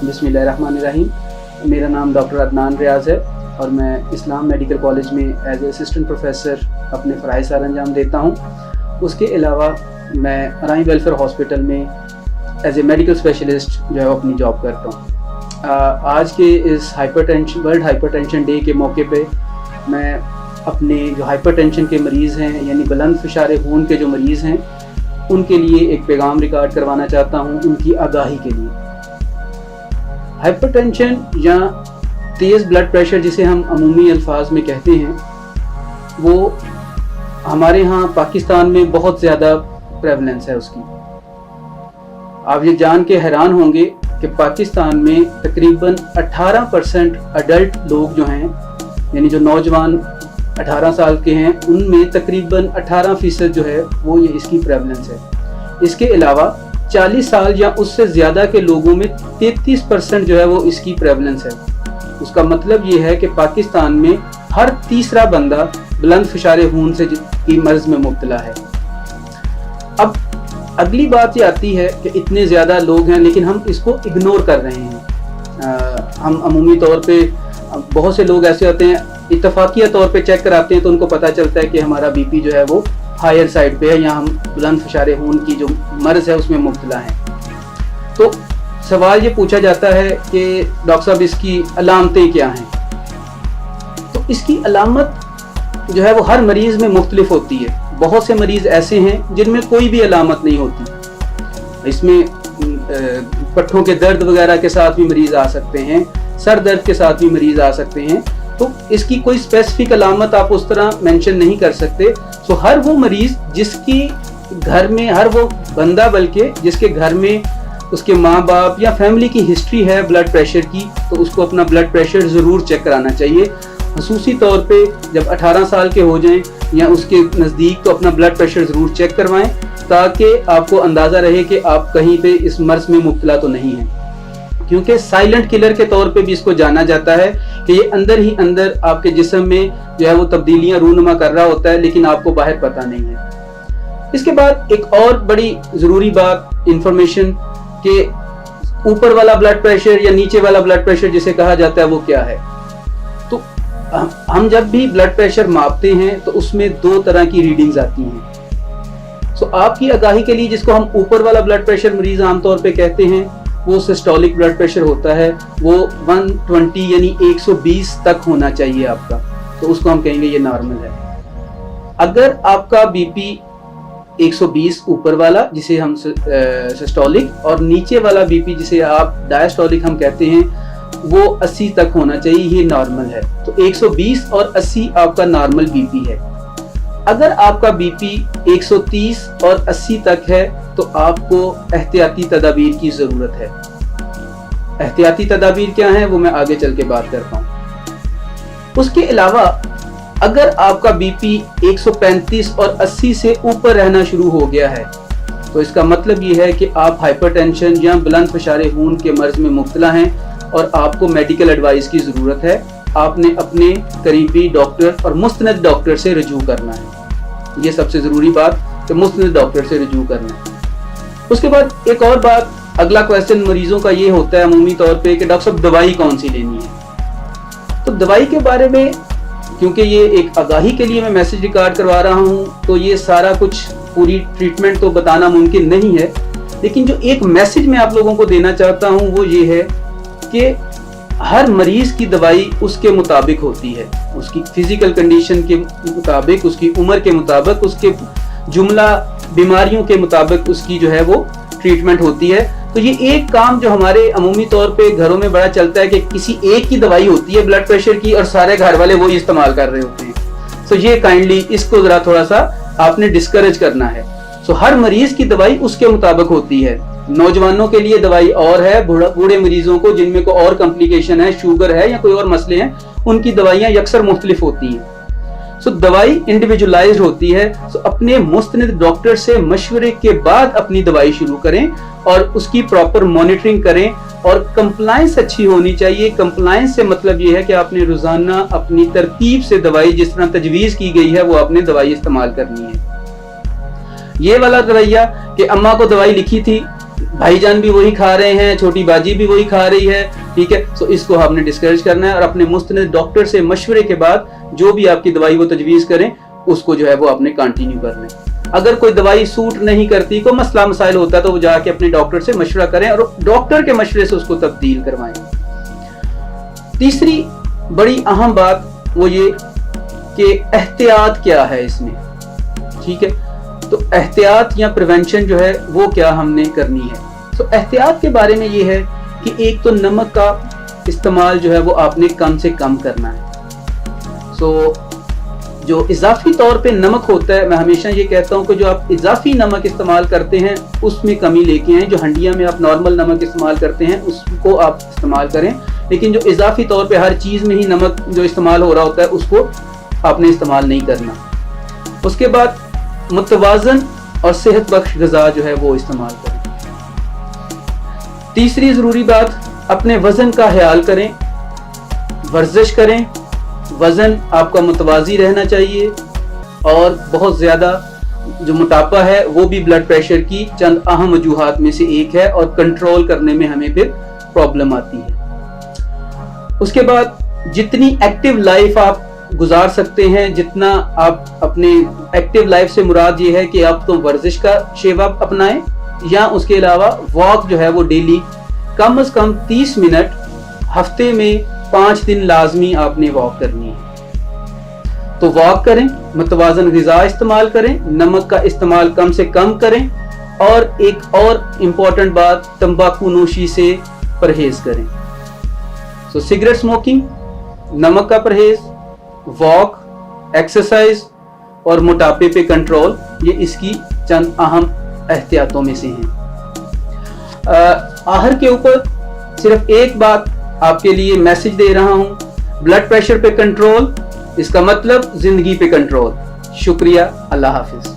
बिस्मिल्लाहिर्रहमानिर्रहीम। मेरा नाम डॉक्टर अदनान रियाज है और मैं इस्लाम मेडिकल कॉलेज में एज ए असिस्टेंट प्रोफेसर अपने फ़राइज़ सर अंजाम देता हूँ। उसके अलावा मैं अराई वेलफेयर हॉस्पिटल में एज ए मेडिकल स्पेशलिस्ट जो है अपनी जॉब करता हूँ। आज के इस वर्ल्ड हाइपरटेंशन डे के मौके पे मैं अपने जो हाइपरटेंशन के मरीज़ हैं यानी बुलंद फ़िशार खून के जो मरीज़ हैं उनके लिए एक पैगाम रिकॉर्ड करवाना चाहता हूँ, उनकी आगाही के लिए। हाइपरटेंशन या तेज़ ब्लड प्रेशर जिसे हम अमूमी अल्फाज में कहते हैं, वो हमारे यहाँ पाकिस्तान में बहुत ज़्यादा प्रेवलेंस है उसकी। आप ये जान के हैरान होंगे कि पाकिस्तान में तकरीबन 18% अडल्ट लोग जो हैं यानी जो नौजवान 18 साल के हैं उनमें तकरीबन 18% जो है वो ये इसकी प्रेवलेंस है। इसके अलावा 40 साल या उससे ज़्यादा के लोगों में 33% जो है वो इसकी प्रेवलेंस है। उसका मतलब ये है कि पाकिस्तान में हर तीसरा बंदा बुलंद फ़िशार खून से की मर्ज़ में मुब्तला है। अब अगली बात ये आती है कि इतने ज़्यादा लोग हैं लेकिन हम इसको इग्नोर कर रहे हैं। हम अमूमी तौर पे बहुत से लोग ऐसे होते हैं, इत्तफाकिया तौर पे चेक कराते हैं तो उनको पता चलता है कि हमारा बीपी जो है वो हायर साइड पे है या हम बुलंद फ़िशार खून की जो मर्ज़ है उसमें मुब्तला हैं। तो सवाल ये पूछा जाता है कि डॉक्टर साहब इसकी अलामतें क्या हैं। तो इसकी अलामत जो है वो हर मरीज़ में मुख्तलिफ होती है। बहुत से मरीज़ ऐसे हैं जिनमें कोई भी अलामत नहीं होती। इसमें पट्ठों के दर्द वगैरह के साथ भी मरीज़ आ सकते हैं, सर दर्द के साथ भी मरीज़ आ सकते हैं। तो इसकी कोई स्पेसिफिक अलामत आप उस तरह मेंशन नहीं कर सकते। सो हर वो मरीज़ जिसकी घर में, हर वो बंदा बल्कि जिसके घर में उसके माँ बाप या फैमिली की हिस्ट्री है ब्लड प्रेशर की, तो उसको अपना ब्लड प्रेशर ज़रूर चेक कराना चाहिए। ख़ुसूसी तौर पे जब 18 साल के हो जाएं या उसके नज़दीक तो अपना ब्लड प्रेशर ज़रूर चेक करवाएं ताकि आपको अंदाज़ा रहे कि आप कहीं पे इस मर्ज़ में मुब्तला तो नहीं हैं। क्योंकि साइलेंट किलर के तौर पे भी इसको जाना जाता है कि ये अंदर ही अंदर आपके जिस्म में जो है वो तब्दीलियाँ रूनुमा कर रहा होता है लेकिन आपको बाहर पता नहीं है। इसके बाद एक और बड़ी ज़रूरी बात इंफॉर्मेशन कि ऊपर वाला ब्लड प्रेशर या नीचे वाला ब्लड प्रेशर जिसे कहा जाता है वो क्या है। तो हम जब भी ब्लड प्रेशर मापते हैं तो उसमें दो तरह की रीडिंग्स आती हैं। सो आपकी आगाही के लिए जिसको हम ऊपर वाला ब्लड प्रेशर मरीज आमतौर पे कहते हैं वो सिस्टोलिक ब्लड प्रेशर होता है, वो 120 यानी 120 तक होना चाहिए आपका, तो उसको हम कहेंगे ये नॉर्मल है। अगर आपका बीपी 120 ऊपर वाला जिसे हम सिस्टोलिक और नीचे वाला बीपी जिसे आप डायस्टोलिक हम कहते हैं वो 80 तक होना चाहिए, ये नॉर्मल है। तो 120 और 80 आपका नॉर्मल बीपी है। अगर आपका बीपी 130 और 80 तक है तो आपको एहतियाती तदाबीर की ज़रूरत है। एहतियाती तदाबीर क्या है वो मैं आगे चल के बात करता हूँ। उसके अलावा अगर आपका बीपी 135 और 80 से ऊपर रहना शुरू हो गया है तो इसका मतलब ये है कि आप हाइपरटेंशन या बुलंद फ़िशार खून के मर्ज़ में मुब्तला हैं और आपको मेडिकल एडवाइस की ज़रूरत है। आपने अपने करीबी डॉक्टर और मुस्तनद डॉक्टर से रजू करना है। ये सबसे ज़रूरी बात कि मुस्तनद डॉक्टर से रजू करना है। उसके बाद एक और बात, अगला क्वेश्चन मरीजों का ये होता है अमूमी तौर पे कि डॉक्टर साहब दवाई कौन सी लेनी है। तो दवाई के बारे में क्योंकि ये एक आगाही के लिए मैं मैसेज रिकॉर्ड करवा रहा हूँ तो ये सारा कुछ पूरी ट्रीटमेंट तो बताना मुमकिन नहीं है, लेकिन जो एक मैसेज मैं आप लोगों को देना चाहता हूँ वो ये है कि हर मरीज की दवाई उसके मुताबिक होती है, उसकी फिजिकल कंडीशन के मुताबिक, उसकी उम्र के मुताबिक, उसके जुमला बीमारियों के मुताबिक उसकी जो है वो ट्रीटमेंट होती है। तो ये एक काम जो हमारे अमूमी तौर पे घरों में बड़ा चलता है कि किसी एक की दवाई होती है ब्लड प्रेशर की और सारे घर वाले वो इस्तेमाल कर रहे होते हैं। सो ये काइंडली इसको जरा थोड़ा सा आपने डिस्करेज करना है। सो हर मरीज की दवाई उसके मुताबिक होती है। नौजवानों के लिए दवाई और है, बूढ़े मरीजों को जिनमें कोई और कॉम्प्लिकेशन है, शुगर है या कोई और मसले हैं, उनकी दवाइयां यकसर मुख्तलिफ होती हैं। सो दवाई इंडिविजुअलाइज्ड होती है। सो अपने मुस्तनिद डॉक्टर से मशवरे के बाद अपनी दवाई शुरू करें और उसकी प्रॉपर मॉनिटरिंग करें और कंप्लायंस अच्छी होनी चाहिए। कंप्लायंस से मतलब ये है कि आपने रोजाना अपनी तरतीब से दवाई जिस तरह तजवीज़ की गई है वो आपने दवाई इस्तेमाल करनी है। ये वाला रवैया कि अम्मा को दवाई लिखी थी भाईजान भी वही खा रहे हैं, छोटी बाजी भी वही खा रही है, ठीक है। तो इसको आपने डिस्करेज करना है और अपने मुस्तनद डॉक्टर से मशवरे के बाद जो भी आपकी दवाई वो तजवीज़ करें उसको जो है वो आपने कंटिन्यू करना है। अगर कोई दवाई सूट नहीं करती, कोई मसला मसाइल होता है, तो वो जाके अपने डॉक्टर से मशवरा करें और डॉक्टर के मशवरे से उसको तब्दील करवाएं। तीसरी बड़ी अहम बात वो ये कि एहतियात क्या है इसमें, ठीक है। तो एहतियात या प्रिवेंशन जो है वो क्या हमने करनी है। तो एहतियात के बारे में ये है कि एक तो नमक का इस्तेमाल जो है वो आपने कम से कम करना है। सो जो इजाफी तौर पे नमक होता है, मैं हमेशा ये कहता हूँ कि जो आप इजाफी नमक इस्तेमाल करते हैं उसमें कमी लेके आएं। जो हंडिया में आप नॉर्मल नमक इस्तेमाल करते हैं उसको आप इस्तेमाल करें, लेकिन जो इजाफी तौर पे हर चीज़ में ही नमक जो इस्तेमाल हो रहा होता है उसको आपने इस्तेमाल नहीं करना। उसके बाद मुतवाज़न और सेहत बख्श ग़िज़ा जो है वो इस्तेमाल करें। तीसरी ज़रूरी बात, अपने वज़न का ख्याल करें, वर्जिश करें, वज़न आपका मुतवाज़ी रहना चाहिए। और बहुत ज़्यादा जो मोटापा है वो भी ब्लड प्रेशर की चंद अहम वजूहात में से एक है और कंट्रोल करने में हमें फिर प्रॉब्लम आती है। उसके बाद जितनी एक्टिव लाइफ आप गुजार सकते हैं, जितना आप अपने एक्टिव लाइफ से मुराद ये है कि आप तो वर्जिश का शेवा अपनाएं या उसके अलावा वॉक जो है वो डेली कम से कम 30 मिनट, हफ्ते में 5 दिन लाजमी आपने वॉक करनी है। तो वॉक करें, मुतवाज़न ग़िज़ा इस्तेमाल करें, नमक का इस्तेमाल कम से कम करें और एक और इम्पॉर्टेंट बात, तंबाकू नोशी से परहेज करें। सो सिगरेट स्मोकिंग, नमक का परहेज, वॉक, एक्सरसाइज और मोटापे पे कंट्रोल, ये इसकी चंद अहम एहतियातों में से हैं। आखिर के ऊपर सिर्फ एक बात आपके लिए मैसेज दे रहा हूं, ब्लड प्रेशर पे कंट्रोल, इसका मतलब जिंदगी पे कंट्रोल। शुक्रिया, अल्लाह हाफिज।